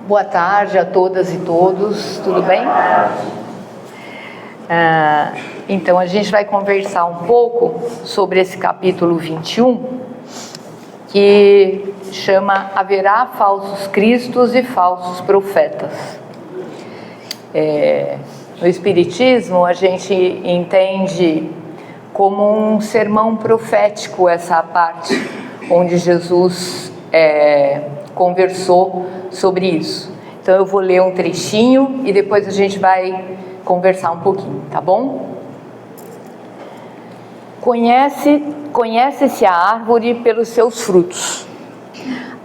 Boa tarde a todas e todos, tudo bem? Então a gente vai conversar um pouco sobre esse capítulo 21, que chama Haverá falsos cristos e falsos profetas. No Espiritismo a gente entende como um sermão profético essa parte, onde Jesus conversou sobre isso. Então eu vou ler um trechinho e depois a gente vai conversar um pouquinho, tá bom? Conhece-se a árvore pelos seus frutos.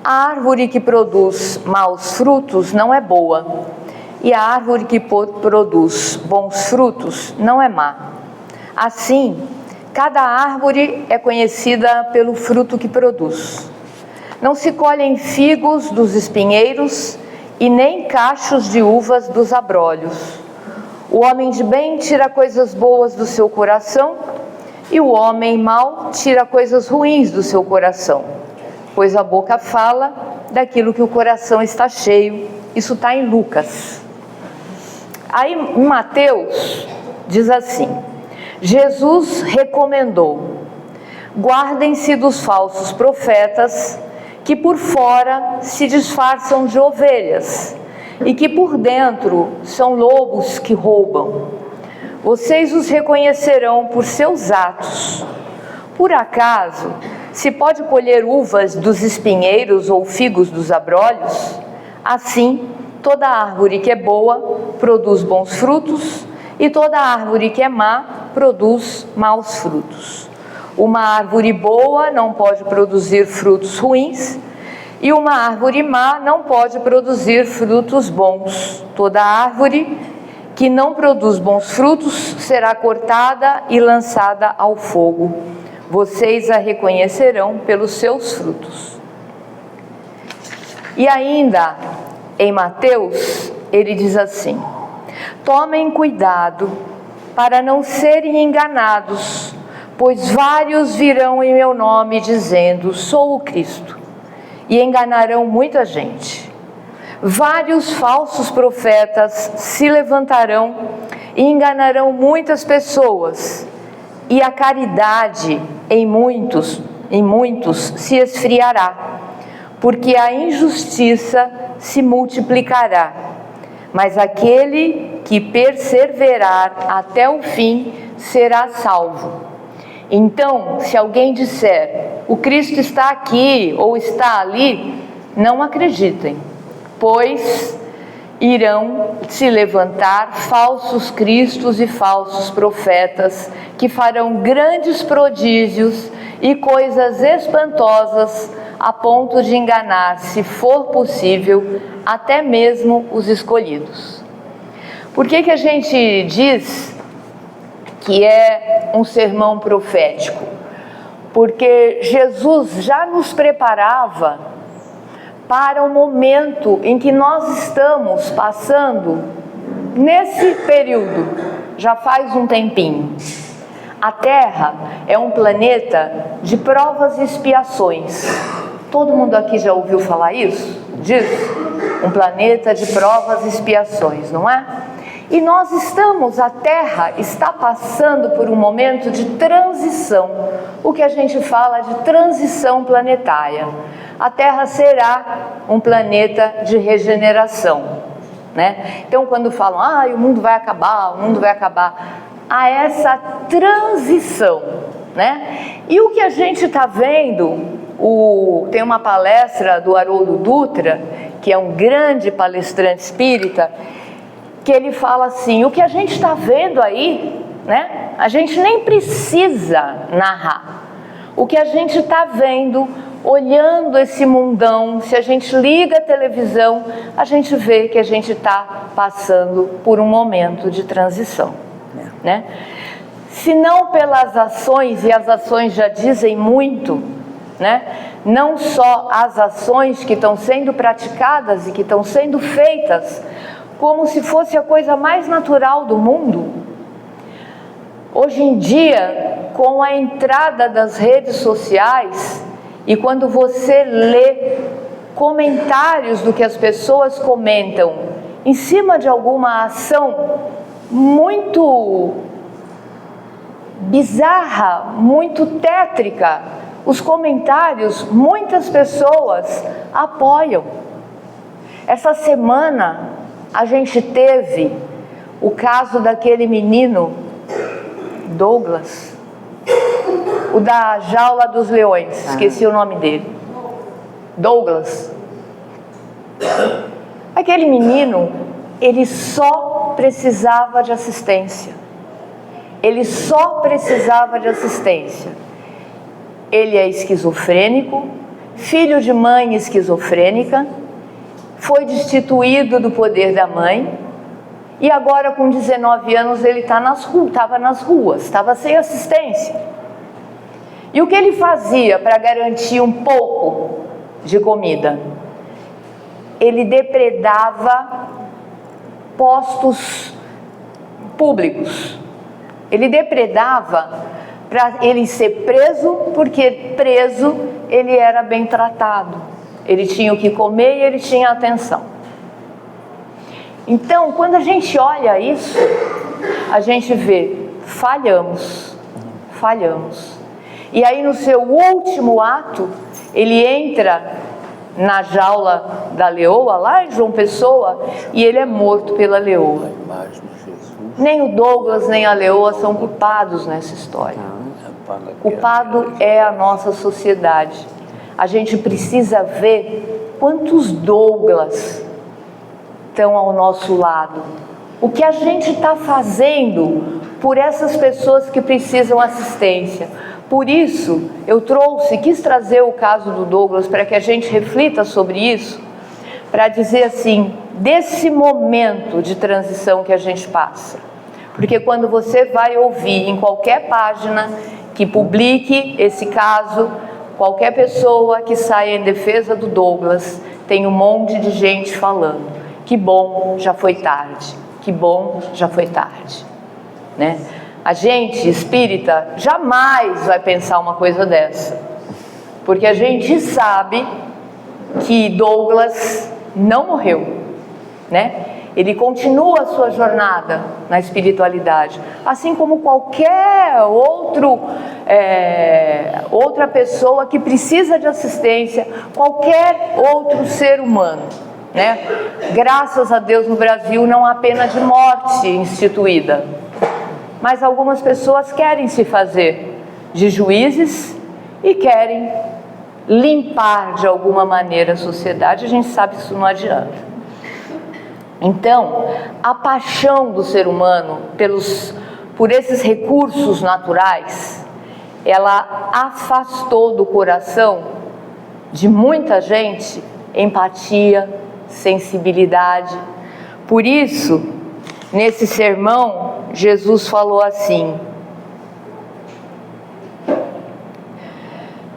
A árvore que produz maus frutos não é boa, e a árvore que produz bons frutos não é má. Assim, cada árvore é conhecida pelo fruto que produz. Não se colhem figos dos espinheiros e nem cachos de uvas dos abrolhos. O homem de bem tira coisas boas do seu coração e o homem mau tira coisas ruins do seu coração, pois a boca fala daquilo que o coração está cheio. Isso está em Lucas. Aí em Mateus diz assim: Jesus recomendou: guardem-se dos falsos profetas, que por fora se disfarçam de ovelhas e que por dentro são lobos que roubam. Vocês os reconhecerão por seus atos. Por acaso se pode colher uvas dos espinheiros ou figos dos abrolhos? Assim, toda árvore que é boa produz bons frutos, e toda árvore que é má produz maus frutos. Uma árvore boa não pode produzir frutos ruins, e uma árvore má não pode produzir frutos bons. Toda árvore que não produz bons frutos será cortada e lançada ao fogo. Vocês a reconhecerão pelos seus frutos. E ainda, em Mateus, ele diz assim: tomem cuidado para não serem enganados, pois vários virão em meu nome dizendo: sou o Cristo, e enganarão muita gente. Vários falsos profetas se levantarão e enganarão muitas pessoas, e a caridade em muitos se esfriará, porque a injustiça se multiplicará. Mas aquele que perseverar até o fim será salvo. Então, se alguém disser: o Cristo está aqui ou está ali, não acreditem, pois irão se levantar falsos cristos e falsos profetas, que farão grandes prodígios e coisas espantosas, a ponto de enganar, se for possível, até mesmo os escolhidos. Por que a gente diz que é um sermão profético? Porque Jesus já nos preparava para o momento em que nós estamos passando nesse período, já faz um tempinho. A Terra é um planeta de provas e expiações. Todo mundo aqui já ouviu falar isso? Disso? Um planeta de provas e expiações, não é? E a Terra está passando por um momento de transição, o que a gente fala de transição planetária. A Terra será um planeta de regeneração, né? Então, quando falam: o mundo vai acabar, há essa transição, né? E o que a gente está vendo, tem uma palestra do Haroldo Dutra, que é um grande palestrante espírita, que ele fala assim: o que a gente está vendo aí, né? A gente nem precisa narrar. O que a gente está vendo, olhando esse mundão, se a gente liga a televisão, a gente vê que a gente está passando por um momento de transição, né? Se não pelas ações, e as ações já dizem muito, né? Não só as ações que estão sendo praticadas e que estão sendo feitas como se fosse a coisa mais natural do mundo. Hoje em dia, com a entrada das redes sociais, e quando você lê comentários do que as pessoas comentam em cima de alguma ação muito bizarra, muito tétrica. Os comentários, muitas pessoas apoiam. Essa semana a gente teve o caso daquele menino, Douglas, o da jaula dos leões, esqueci o nome dele. Douglas. Aquele menino, ele só precisava de assistência. Ele só precisava de assistência. Ele é esquizofrênico, filho de mãe esquizofrênica, foi destituído do poder da mãe e agora com 19 anos ele estava nas ruas, estava sem assistência. E o que ele fazia para garantir um pouco de comida? Ele depredava postos públicos. Ele depredava para ele ser preso, porque preso ele era bem tratado. Ele tinha o que comer e ele tinha atenção. Então, quando a gente olha isso, a gente vê, falhamos. E aí no seu último ato, ele entra na jaula da leoa, lá em João Pessoa, e ele é morto pela leoa. Nem o Douglas, nem a leoa são culpados nessa história. Culpado é a nossa sociedade. A gente precisa ver quantos Douglas estão ao nosso lado. O que a gente está fazendo por essas pessoas que precisam assistência. Por isso, eu quis trazer o caso do Douglas para que a gente reflita sobre isso, para dizer assim, desse momento de transição que a gente passa. Porque quando você vai ouvir em qualquer página que publique esse caso, qualquer pessoa que saia em defesa do Douglas, tem um monte de gente falando, que bom, já foi tarde, que bom, já foi tarde, né? A gente espírita jamais vai pensar uma coisa dessa, porque a gente sabe que Douglas não morreu, né? Ele continua a sua jornada na espiritualidade, assim como qualquer outra pessoa que precisa de assistência, qualquer outro ser humano, né? Graças a Deus no Brasil não há pena de morte instituída, mas algumas pessoas querem se fazer de juízes e querem limpar de alguma maneira a sociedade. A gente sabe que isso não adianta. Então, a paixão do ser humano por esses recursos naturais, ela afastou do coração de muita gente empatia, sensibilidade. Por isso, nesse sermão, Jesus falou assim: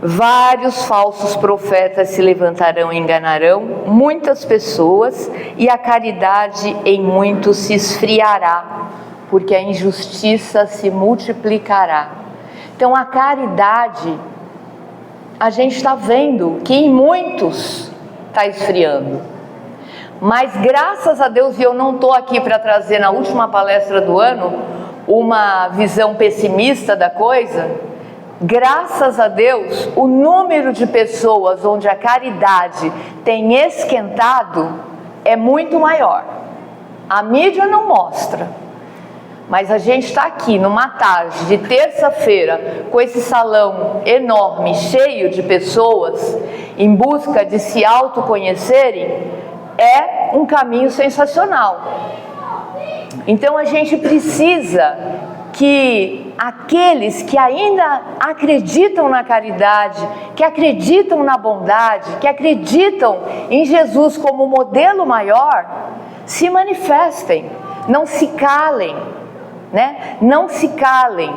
vários falsos profetas se levantarão e enganarão muitas pessoas, e a caridade em muitos se esfriará, porque a injustiça se multiplicará. Então a caridade, a gente está vendo que em muitos está esfriando. Mas graças a Deus, e eu não estou aqui para trazer na última palestra do ano uma visão pessimista da coisa, graças a Deus, o número de pessoas onde a caridade tem esquentado é muito maior. A mídia não mostra, mas a gente está aqui numa tarde de terça-feira com esse salão enorme, cheio de pessoas em busca de se autoconhecerem, é um caminho sensacional. Então a gente precisa que aqueles que ainda acreditam na caridade, que acreditam na bondade, que acreditam em Jesus como modelo maior, se manifestem, não se calem, né? Não se calem,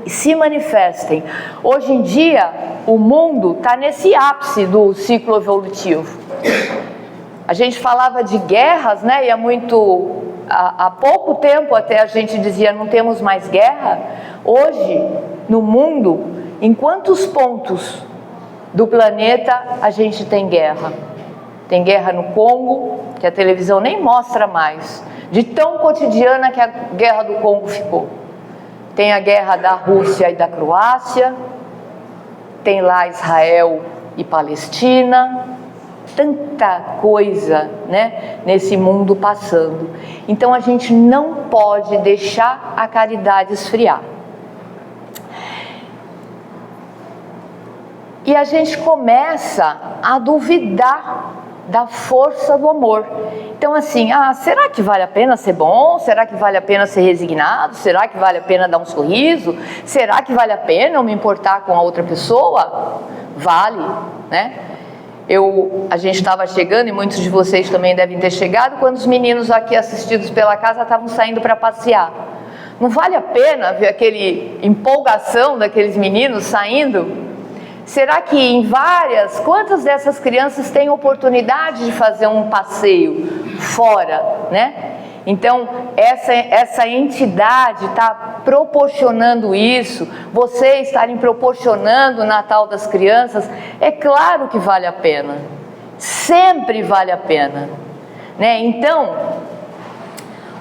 se manifestem. Hoje em dia, o mundo está nesse ápice do ciclo evolutivo. A gente falava de guerras, né? E há pouco tempo até a gente dizia não temos mais guerra. Hoje, no mundo, em quantos pontos do planeta a gente tem guerra? tem guerra no Congo, que a televisão nem mostra mais, de tão cotidiana que a guerra do Congo ficou. Tem a guerra da Rússia e da Croácia, tem lá Israel e Palestina, tanta coisa, né, nesse mundo passando. Então a gente não pode deixar a caridade esfriar. E a gente começa a duvidar da força do amor. Então assim, será que vale a pena ser bom? Será que vale a pena ser resignado? Será que vale a pena dar um sorriso? Será que vale a pena eu me importar com a outra pessoa? Vale, né? A gente estava chegando, e muitos de vocês também devem ter chegado, quando os meninos aqui assistidos pela casa estavam saindo para passear. Não vale a pena ver aquele empolgação daqueles meninos saindo? Será que quantas dessas crianças têm oportunidade de fazer um passeio fora, né? Então, essa entidade está proporcionando isso, vocês estarem proporcionando o Natal das crianças, é claro que vale a pena, sempre vale a pena, né? Então,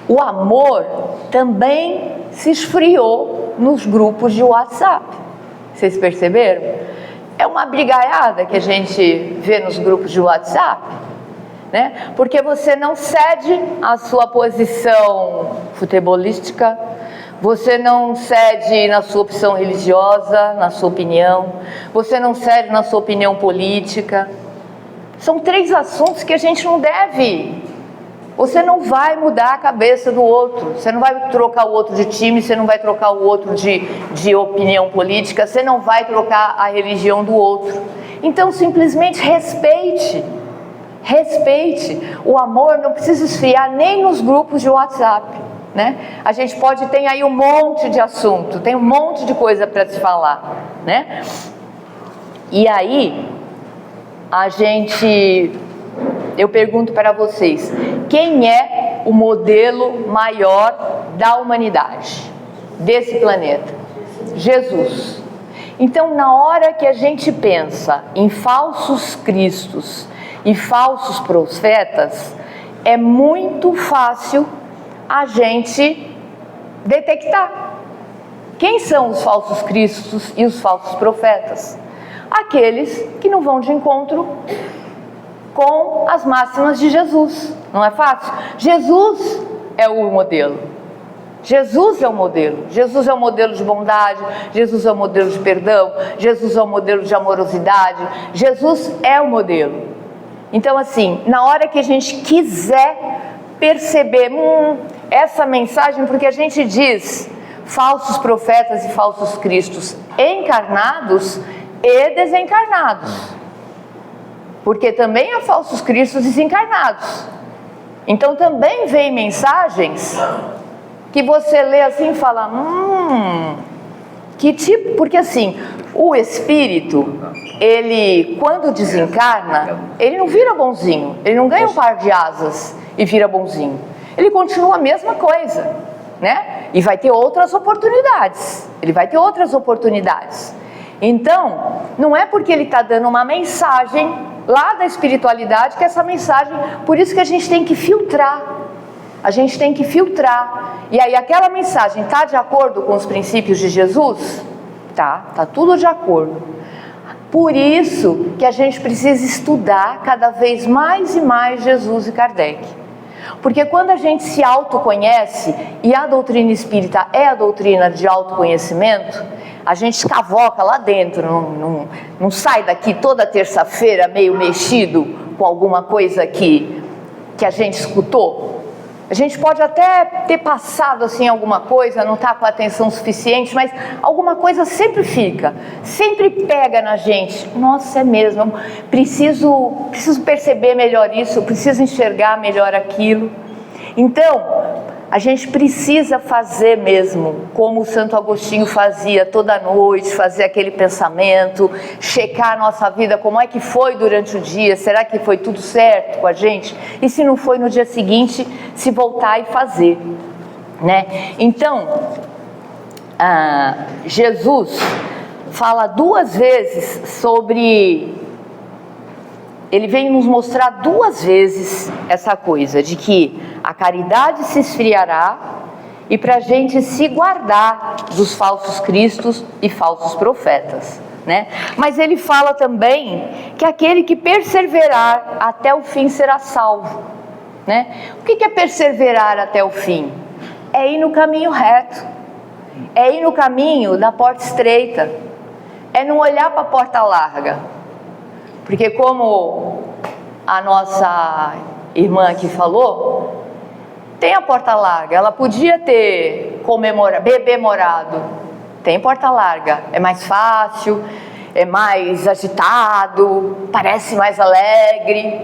o amor também se esfriou nos grupos de WhatsApp, vocês perceberam? É uma brigaiada que a gente vê nos grupos de WhatsApp, né? Porque você não cede a sua posição futebolística, você não cede na sua opção religiosa, na sua opinião, você não cede na sua opinião política. São 3 assuntos que a gente não deve. Você não vai mudar a cabeça do outro, você não vai trocar o outro de time, você não vai trocar o outro de opinião política, você não vai trocar a religião do outro. Então simplesmente respeite. O amor não precisa esfriar nem nos grupos de WhatsApp, né? A gente pode ter aí um monte de assunto, tem um monte de coisa para se falar, né? E aí, eu pergunto para vocês, quem é o modelo maior da humanidade, desse planeta? Jesus. Então, na hora que a gente pensa em falsos cristos e falsos profetas, é muito fácil a gente detectar. Quem são os falsos cristos e os falsos profetas? Aqueles que não vão de encontro com as máximas de Jesus. Não é fácil? Jesus é o modelo. Jesus é o modelo. Jesus é o modelo de bondade, Jesus é o modelo de perdão, Jesus é o modelo de amorosidade, Jesus é o modelo. Então assim, na hora que a gente quiser perceber essa mensagem, porque a gente diz falsos profetas e falsos cristos encarnados e desencarnados, porque também há falsos cristos desencarnados. Então também vem mensagens que você lê assim e fala, que tipo, porque assim, o espírito, ele quando desencarna, ele não vira bonzinho, ele não ganha um par de asas e vira bonzinho, ele continua a mesma coisa, né? E vai ter outras oportunidades, Então, não é porque ele está dando uma mensagem lá da espiritualidade que essa mensagem, por isso que a gente tem que filtrar, e aí aquela mensagem está de acordo com os princípios de Jesus? Tá tudo de acordo. Por isso que a gente precisa estudar cada vez mais e mais Jesus e Kardec. Porque quando a gente se autoconhece, e a doutrina espírita é a doutrina de autoconhecimento, a gente cavoca lá dentro, não sai daqui toda terça-feira meio mexido com alguma coisa que a gente escutou. A gente pode até ter passado assim alguma coisa, não está com atenção suficiente, mas alguma coisa sempre fica, sempre pega na gente. Nossa, é mesmo, preciso perceber melhor isso, preciso enxergar melhor aquilo. Então, a gente precisa fazer mesmo, como o Santo Agostinho fazia toda noite, fazer aquele pensamento, checar a nossa vida, como é que foi durante o dia, será que foi tudo certo com a gente? E se não foi no dia seguinte, se voltar e fazer, né? Então, Jesus fala 2 vezes sobre ele vem nos mostrar 2 vezes essa coisa de que a caridade se esfriará e para a gente se guardar dos falsos cristos e falsos profetas, né? Mas ele fala também que aquele que perseverar até o fim será salvo, né? O que é perseverar até o fim? É ir no caminho reto, é ir no caminho da porta estreita, é não olhar para a porta larga, porque como a nossa irmã aqui falou, tem a porta larga, ela podia ter bebê-morado, tem porta larga, é mais fácil, é mais agitado, parece mais alegre,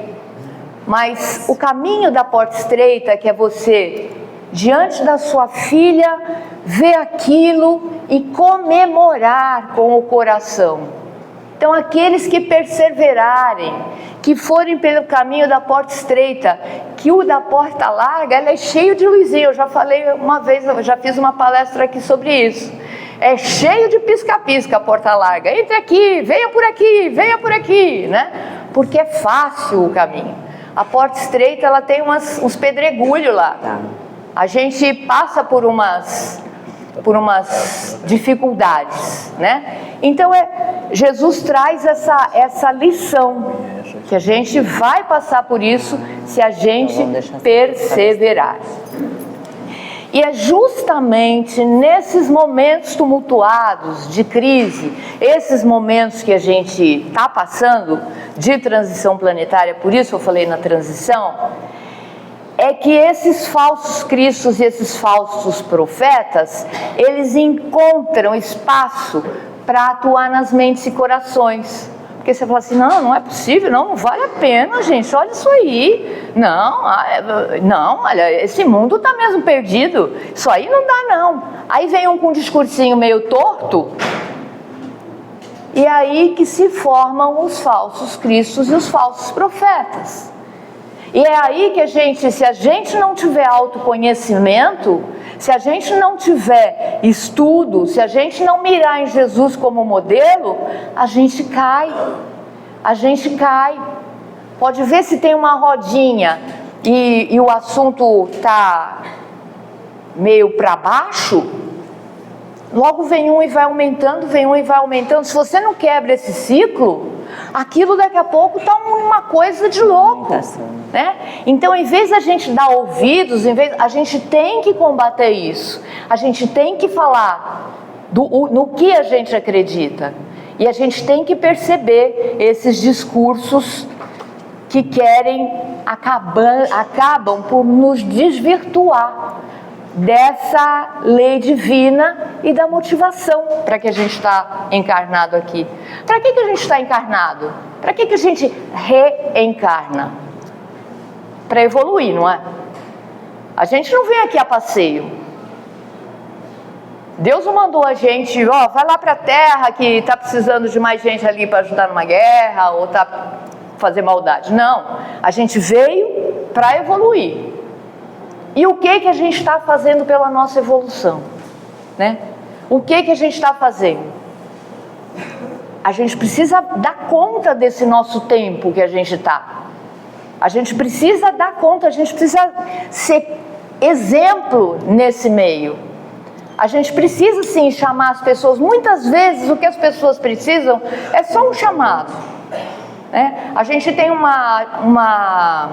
mas o caminho da porta estreita, que é você, diante da sua filha, ver aquilo e comemorar com o coração. Então, aqueles que perseverarem, que forem pelo caminho da porta estreita, que o da porta larga, ela é cheio de luzinha. Eu já falei uma vez, eu já fiz uma palestra aqui sobre isso. É cheio de pisca-pisca a porta larga. Entre aqui, venha por aqui, né? Porque é fácil o caminho. A porta estreita, ela tem uns pedregulhos lá. A gente passa por umas dificuldades, né? Então Jesus traz essa lição, que a gente vai passar por isso se a gente perseverar. E é justamente nesses momentos tumultuados de crise, esses momentos que a gente está passando de transição planetária, por isso eu falei na transição, é que esses falsos cristos e esses falsos profetas, eles encontram espaço para atuar nas mentes e corações. Porque você fala assim, não é possível, não vale a pena, gente, olha isso aí. Não, olha, esse mundo está mesmo perdido, isso aí não dá não. Aí vem um com um discursinho meio torto, e aí que se formam os falsos cristos e os falsos profetas. E é aí que se a gente não tiver autoconhecimento, se a gente não tiver estudo, se a gente não mirar em Jesus como modelo, a gente cai. Pode ver se tem uma rodinha e o assunto está meio para baixo, logo vem um e vai aumentando, Se você não quebra esse ciclo, aquilo daqui a pouco está uma coisa de louco, né? Então, em vez da gente dar ouvidos, a gente tem que combater isso. A gente tem que falar no que a gente acredita. E a gente tem que perceber esses discursos que acabam por nos desvirtuar dessa lei divina e da motivação para que a gente está encarnado aqui. Para que a gente está encarnado? Para que a gente reencarna? Para evoluir, não é? A gente não vem aqui a passeio. Deus não mandou a gente, vai lá para a Terra que está precisando de mais gente ali para ajudar numa guerra ou tá fazer maldade. Não, a gente veio para evoluir. E o que a gente está fazendo pela nossa evolução, né? O que a gente está fazendo? A gente precisa dar conta desse nosso tempo que a gente está. A gente precisa dar conta, a gente precisa ser exemplo nesse meio. A gente precisa sim chamar as pessoas. Muitas vezes o que as pessoas precisam é só um chamado, né? A gente tem uma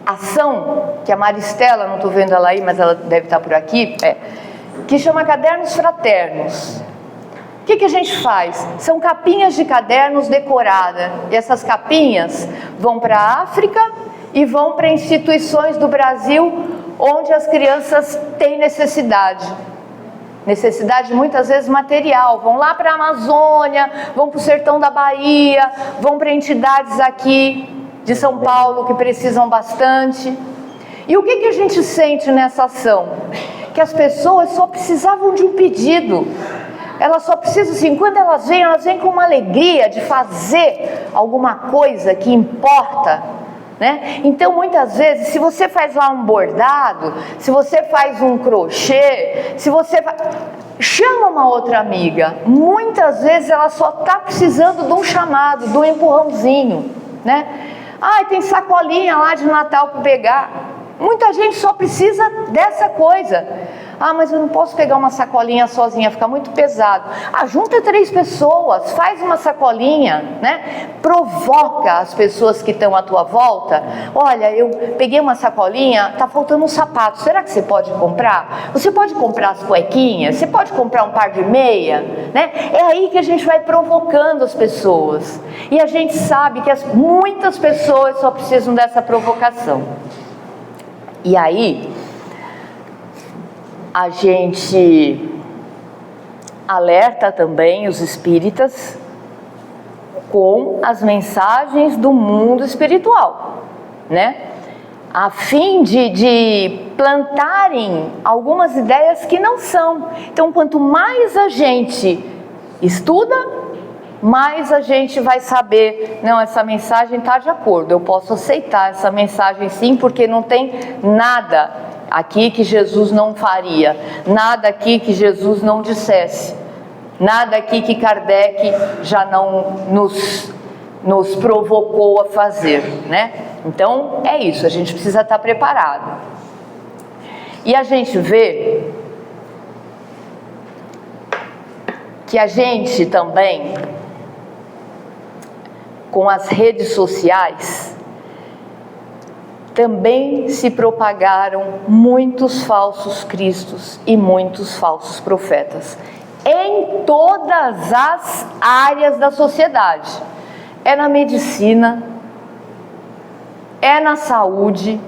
ação que a Maristela, não estou vendo ela aí, mas ela deve estar por aqui, que chama Cadernos Fraternos. O que a gente faz? São capinhas de cadernos decoradas, e essas capinhas vão para a África e vão para instituições do Brasil onde as crianças têm necessidade muitas vezes material, vão lá para a Amazônia, vão para o sertão da Bahia, vão para entidades aqui de São Paulo que precisam bastante. E o que a gente sente nessa ação? Que as pessoas só precisavam de um pedido. Elas só precisam, assim, quando elas vêm com uma alegria de fazer alguma coisa que importa né? Então, muitas vezes, se você faz lá um bordado, se você faz um crochê, chama uma outra amiga. Muitas vezes ela só está precisando de um chamado, de um empurrãozinho, né? Tem sacolinha lá de Natal para pegar. Muita gente só precisa dessa coisa. Mas eu não posso pegar uma sacolinha sozinha, fica muito pesado. Junta 3 pessoas, faz uma sacolinha, né? Provoca as pessoas que estão à tua volta. Olha, eu peguei uma sacolinha, tá faltando um sapato, será que você pode comprar? Você pode comprar as cuequinhas? Você pode comprar um par de meia? Né? É aí que a gente vai provocando as pessoas. E a gente sabe que muitas pessoas só precisam dessa provocação. E aí, a gente alerta também os espíritas com as mensagens do mundo espiritual, né? A fim de plantarem algumas ideias que não são. Então, quanto mais a gente estuda, mais a gente vai saber, não, essa mensagem está de acordo, eu posso aceitar essa mensagem sim, porque não tem nada aqui que Jesus não faria, nada aqui que Jesus não dissesse, nada aqui que Kardec já não nos provocou a fazer, né? Então é isso, a gente precisa estar preparado. E a gente vê que a gente também, com as redes sociais, também se propagaram muitos falsos cristos e muitos falsos profetas em todas as áreas da sociedade. É na medicina, é na saúde,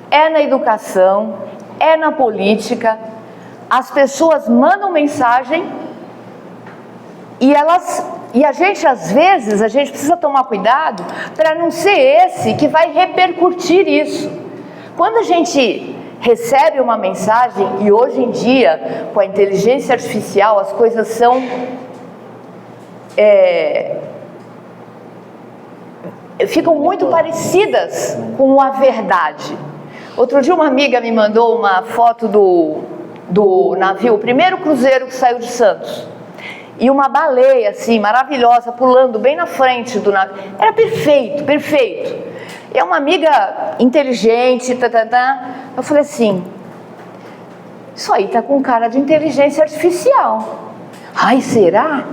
é na educação, é na política. As pessoas mandam mensagem e a gente, às vezes, a gente precisa tomar cuidado para não ser esse que vai repercutir isso. Quando a gente recebe uma mensagem, e hoje em dia, com a inteligência artificial, as coisas são ficam muito parecidas com a verdade. Outro dia uma amiga me mandou uma foto do navio, o primeiro cruzeiro que saiu de Santos. E uma baleia, assim, maravilhosa, pulando bem na frente do navio. Era perfeito, perfeito. É uma amiga inteligente, Eu falei assim, isso aí tá com cara de inteligência artificial. Será?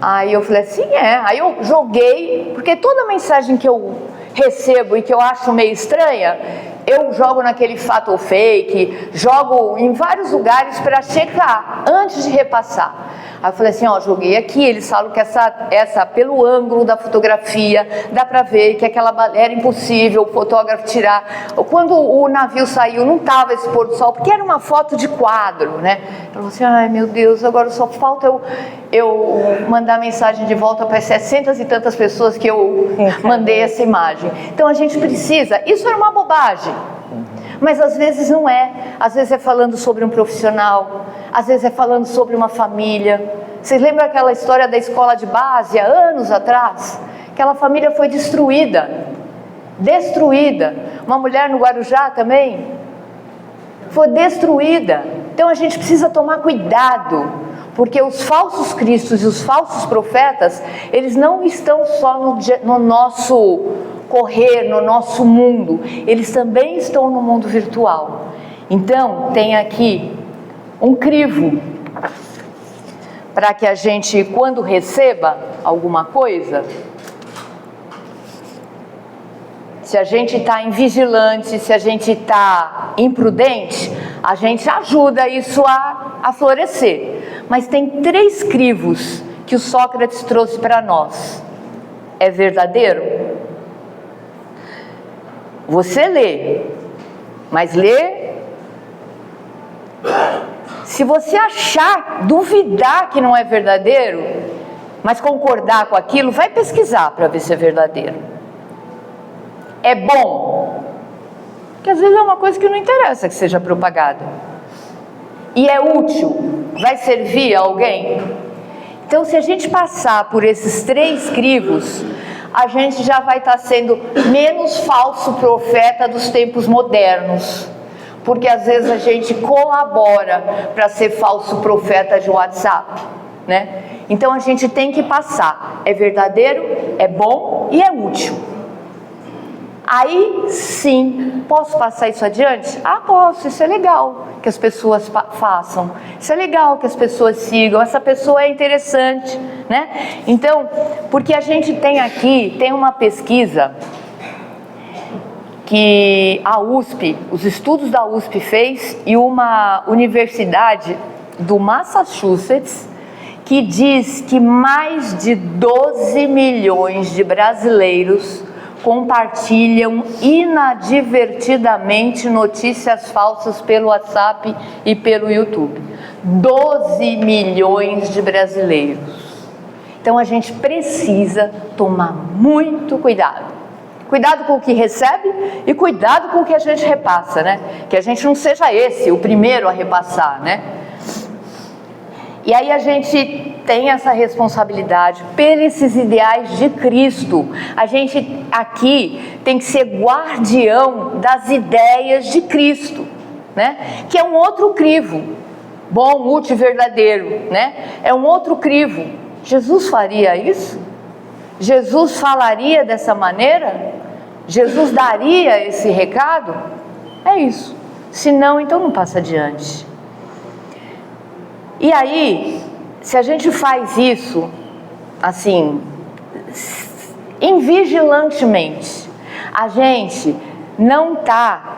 Aí eu falei assim, Aí eu joguei, porque toda mensagem que eu recebo e que eu acho meio estranha, eu jogo naquele fato ou fake, jogo em vários lugares para checar, antes de repassar. Aí eu falei assim, joguei aqui, eles falam que essa pelo ângulo da fotografia, dá para ver que aquela era impossível o fotógrafo tirar. Quando o navio saiu, não estava esse pôr do sol, porque era uma foto de quadro, né? Eu falei assim, ai meu Deus, agora só falta eu mandar mensagem de volta para 600 e tantas pessoas que eu mandei essa imagem. Então a gente precisa, isso era uma bobagem. Mas às vezes não é, às vezes é falando sobre um profissional, às vezes é falando sobre uma família. Vocês lembram aquela história da escola de base, há anos atrás? Aquela família foi destruída. Uma mulher no Guarujá também foi destruída. Então a gente precisa tomar cuidado, porque os falsos cristos e os falsos profetas, eles não estão só no nosso correr, no nosso mundo, eles também estão no mundo virtual. Então tem aqui um crivo para que a gente, quando receba alguma coisa, se a gente está invigilante, se a gente está imprudente, a gente ajuda isso a florescer. Mas tem 3 crivos que o Sócrates trouxe para nós. É verdadeiro? Você lê, mas lê. Se você achar, duvidar que não é verdadeiro, mas concordar com aquilo, vai pesquisar para ver se é verdadeiro. É bom, porque às vezes é uma coisa que não interessa que seja propagada. E é útil, vai servir a alguém. Então, se a gente passar por esses 3 crivos, a gente já vai estar sendo menos falso profeta dos tempos modernos. Porque às vezes a gente colabora para ser falso profeta de WhatsApp, né? Então a gente tem que passar, é verdadeiro, é bom e é útil. Aí sim, posso passar isso adiante? Ah, posso, isso é legal que as pessoas façam, isso é legal que as pessoas sigam, essa pessoa é interessante, né? Então, porque a gente tem uma pesquisa que a USP, os estudos da USP fez, e uma universidade do Massachusetts, que diz que mais de 12 milhões de brasileiros compartilham inadvertidamente notícias falsas pelo WhatsApp e pelo YouTube. 12 milhões de brasileiros. Então a gente precisa tomar muito cuidado. Cuidado com o que recebe e cuidado com o que a gente repassa, né? Que a gente não seja esse, o primeiro a repassar, né? E aí a gente tem essa responsabilidade pelos ideais de Cristo. A gente aqui tem que ser guardião das ideias de Cristo, né? Que é um outro crivo, bom, útil e verdadeiro, né? É um outro crivo. Jesus faria isso? Jesus falaria dessa maneira? Jesus daria esse recado? É isso. Se não, então não passa adiante. E aí, se a gente faz isso, assim, invigilantemente, a gente não está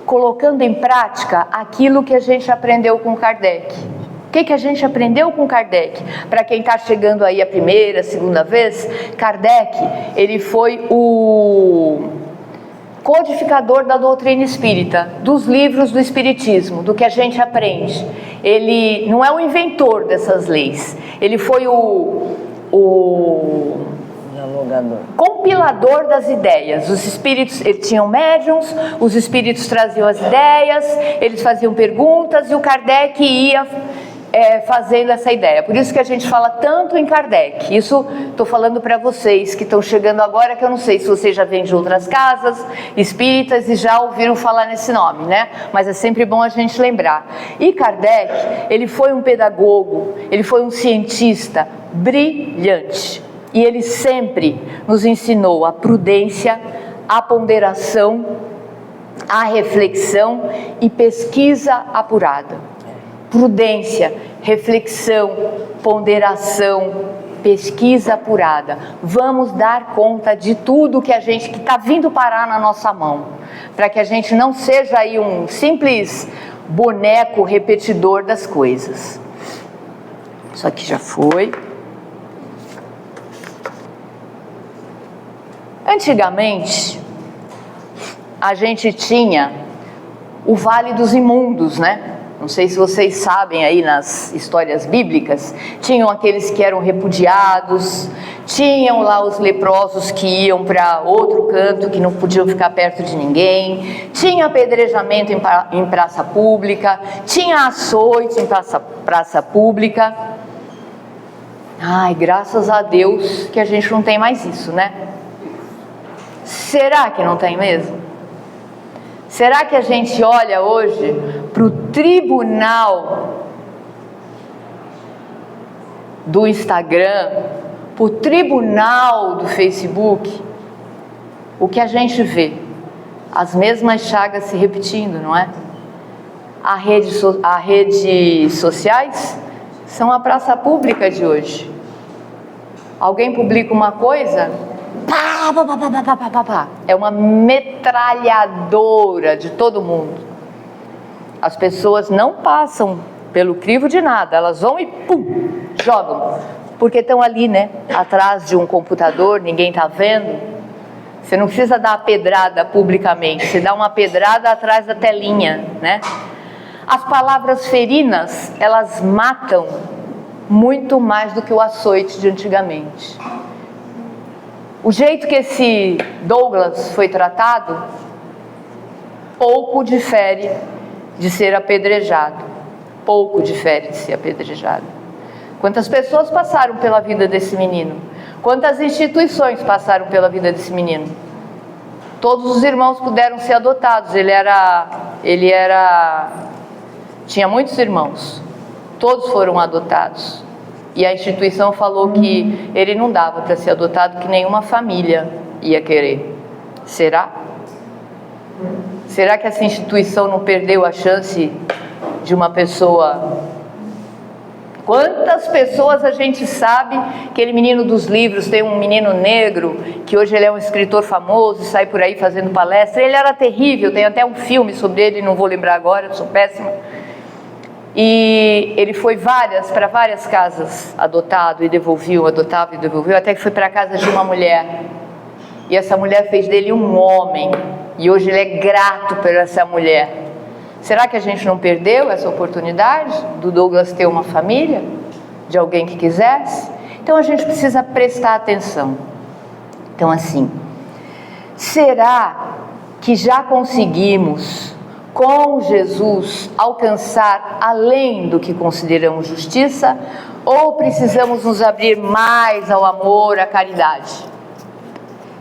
colocando em prática aquilo que a gente aprendeu com Kardec. O que a gente aprendeu com Kardec? Para quem está chegando aí a primeira, segunda vez, Kardec, ele foi o codificador da doutrina espírita, dos livros do espiritismo, do que a gente aprende. Ele não é o inventor dessas leis, ele foi o compilador das ideias. Os espíritos, eles tinham médiums, os espíritos traziam as ideias, eles faziam perguntas e o Kardec ia fazendo essa ideia. Por isso que a gente fala tanto em Kardec. Isso estou falando para vocês que estão chegando agora, que eu não sei se vocês já vêm de outras casas espíritas e já ouviram falar nesse nome, né? Mas é sempre bom a gente lembrar. E Kardec, ele foi um pedagogo, ele foi um cientista brilhante. E ele sempre nos ensinou a prudência, a ponderação, a reflexão e pesquisa apurada. Prudência, reflexão, ponderação, pesquisa apurada. Vamos dar conta de tudo que está vindo parar na nossa mão, para que a gente não seja aí um simples boneco repetidor das coisas. Isso aqui já foi. Antigamente, a gente tinha o Vale dos Imundos, né? Não sei se vocês sabem aí nas histórias bíblicas, tinham aqueles que eram repudiados, tinham lá os leprosos que iam para outro canto, que não podiam ficar perto de ninguém, tinha apedrejamento em praça pública, tinha açoite em praça pública. Ai, graças a Deus que a gente não tem mais isso, né? Será que não tem mesmo? Será que a gente olha hoje para o tribunal do Instagram, para o tribunal do Facebook? O que a gente vê? As mesmas chagas se repetindo, não é? As redes sociais são a praça pública de hoje. Alguém publica uma coisa... É uma metralhadora de todo mundo. As pessoas não passam pelo crivo de nada, elas vão e pum, jogam, porque estão ali, né, atrás de um computador, ninguém está vendo. Você não precisa dar a pedrada publicamente, você dá uma pedrada atrás da telinha, né? As palavras ferinas, elas matam muito mais do que o açoite de antigamente. O jeito que esse Douglas foi tratado, pouco difere de ser apedrejado. Pouco difere de ser apedrejado. Quantas pessoas passaram pela vida desse menino? Quantas instituições passaram pela vida desse menino? Todos os irmãos puderam ser adotados. Tinha muitos irmãos. Todos foram adotados. E a instituição falou que ele não dava para ser adotado, que nenhuma família ia querer. Será? Será que essa instituição não perdeu a chance de uma pessoa? Quantas pessoas a gente sabe, aquele menino dos livros, tem um menino negro, que hoje ele é um escritor famoso, sai por aí fazendo palestra, ele era terrível, tem até um filme sobre ele, não vou lembrar agora, eu sou péssima. E ele foi para várias casas adotado e devolviam, adotava e devolviam, até que foi para a casa de uma mulher. E essa mulher fez dele um homem, e hoje ele é grato por essa mulher. Será que a gente não perdeu essa oportunidade do Douglas ter uma família? De alguém que quisesse? Então a gente precisa prestar atenção. Então assim, será que já conseguimos, com Jesus, alcançar além do que consideramos justiça? Ou precisamos nos abrir mais ao amor, à caridade?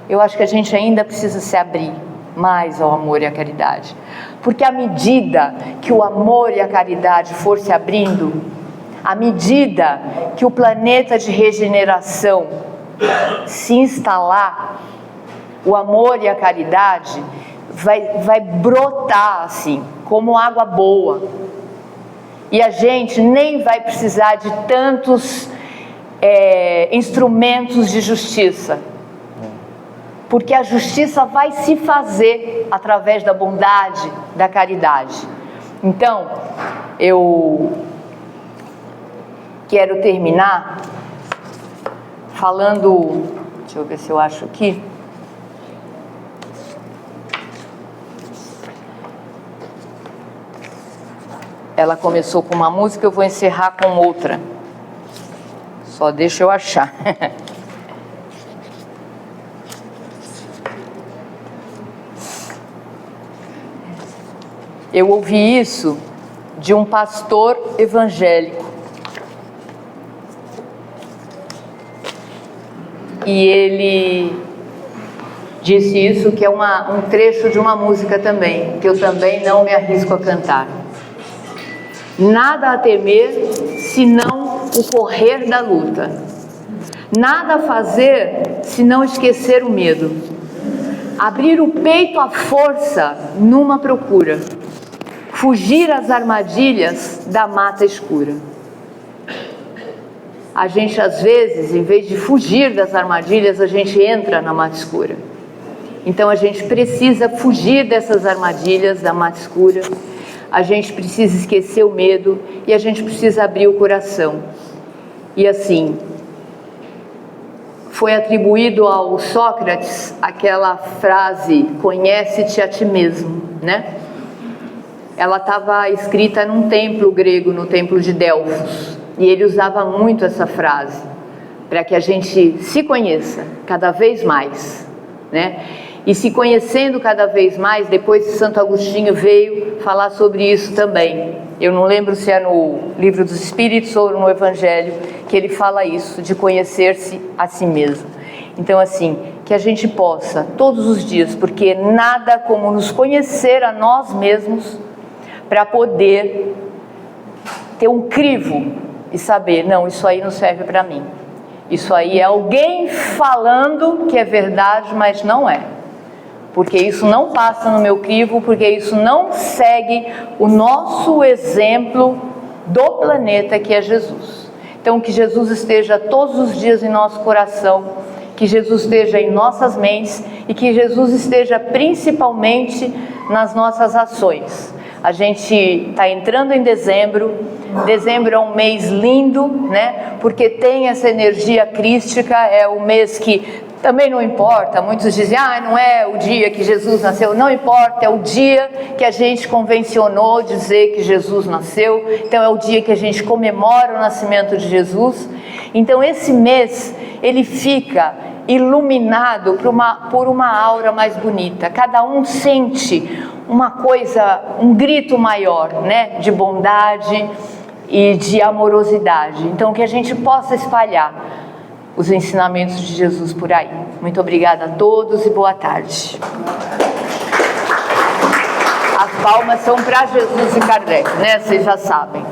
Eu acho que a gente ainda precisa se abrir mais ao amor e à caridade. Porque à medida que o amor e a caridade for se abrindo, à medida que o planeta de regeneração se instalar, o amor e a caridade vai brotar assim, como água boa. E a gente nem vai precisar de tantos instrumentos de justiça. Porque a justiça vai se fazer através da bondade, da caridade. Então, eu quero terminar falando, deixa eu ver se eu acho aqui. Ela começou com uma música, eu vou encerrar com outra. Só deixa eu achar. Eu ouvi isso de um pastor evangélico. E ele disse isso, que é um trecho de uma música também, que eu também não me arrisco a cantar. Nada a temer, senão o correr da luta. Nada a fazer, senão esquecer o medo. Abrir o peito à força numa procura. Fugir às armadilhas da mata escura. A gente, às vezes, em vez de fugir das armadilhas, a gente entra na mata escura. Então, a gente precisa fugir dessas armadilhas da mata escura. A gente precisa esquecer o medo e a gente precisa abrir o coração. E assim, foi atribuído ao Sócrates aquela frase, conhece-te a ti mesmo, né? Ela estava escrita num templo grego, no templo de Delfos, e ele usava muito essa frase, para que a gente se conheça cada vez mais, né? E se conhecendo cada vez mais, depois Santo Agostinho veio falar sobre isso também. Eu não lembro se é no Livro dos Espíritos ou no Evangelho que ele fala isso, de conhecer-se a si mesmo. Então assim, que a gente possa todos os dias, porque nada como nos conhecer a nós mesmos, para poder ter um crivo e saber, não, isso aí não serve para mim. Isso aí é alguém falando que é verdade, mas não é. Porque isso não passa no meu crivo, porque isso não segue o nosso exemplo do planeta, que é Jesus. Então, que Jesus esteja todos os dias em nosso coração, que Jesus esteja em nossas mentes e que Jesus esteja principalmente nas nossas ações. A gente está entrando em dezembro. Dezembro é um mês lindo, né? Porque tem essa energia crística, é o mês que também não importa. Muitos dizem, não é o dia que Jesus nasceu. Não importa, é o dia que a gente convencionou dizer que Jesus nasceu. Então é o dia que a gente comemora o nascimento de Jesus. Então esse mês, ele fica iluminado por uma aura mais bonita. Cada um sente uma coisa, um grito maior, né? De bondade. e de amorosidade. Então, que a gente possa espalhar os ensinamentos de Jesus por aí. Muito obrigada a todos e boa tarde. As palmas são para Jesus e Kardec, né? Vocês já sabem.